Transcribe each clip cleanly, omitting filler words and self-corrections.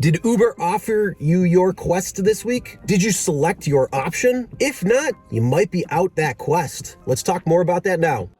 Did Uber offer you your quest this week? Did you select your option? If not, you might be out that quest. Let's talk more about that now.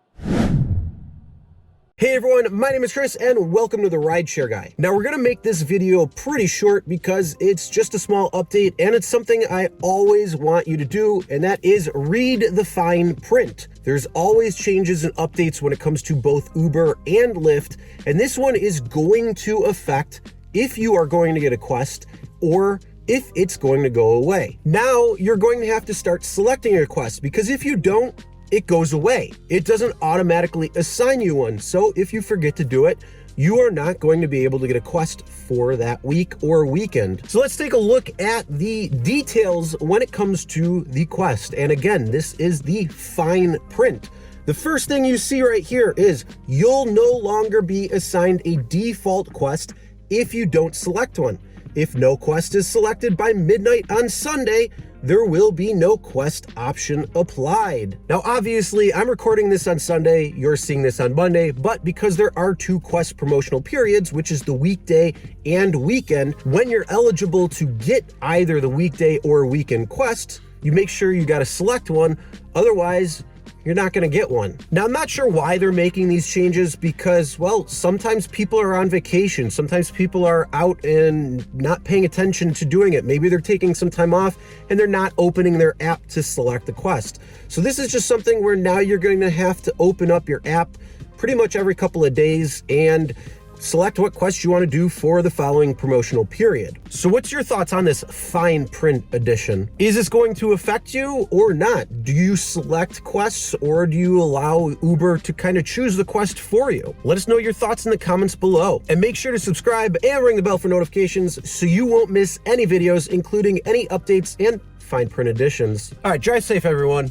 Hey everyone, my name is Chris and welcome to the RideShare Guy. Now we're gonna make this video pretty short because it's just a small update and it's something I always want you to do, and that is read the fine print. There's always changes and updates when it comes to both Uber and Lyft, and this one is going to affect if you are going to get a quest or if it's going to go away. Now you're going to have to start selecting a quest because if you don't, it goes away. It doesn't automatically assign you one. So if you forget to do it, you are not going to be able to get a quest for that week or weekend. So let's take a look at the details when it comes to the quest. And again, this is the fine print. The first thing you see right here is you'll no longer be assigned a default quest if you don't select one. If no quest is selected by midnight on Sunday, there will be no quest option applied. Now, obviously, I'm recording this on Sunday, you're seeing this on Monday, but because there are two quest promotional periods, which is the weekday and weekend, when you're eligible to get either the weekday or weekend quest, you make sure you gotta select one, otherwise, you're not gonna get one. Now, I'm not sure why they're making these changes because, well, sometimes people are on vacation. Sometimes people are out and not paying attention to doing it. Maybe they're taking some time off and they're not opening their app to select the quest. So this is just something where now you're going to have to open up your app pretty much every couple of days and select what quest you want to do for the following promotional period. So what's your thoughts on this fine print edition? Is this going to affect you or not? Do you select quests or do you allow Uber to kind of choose the quest for you? Let us know your thoughts in the comments below, and make sure to subscribe and ring the bell for notifications so you won't miss any videos, including any updates and fine print editions. All right, drive safe everyone.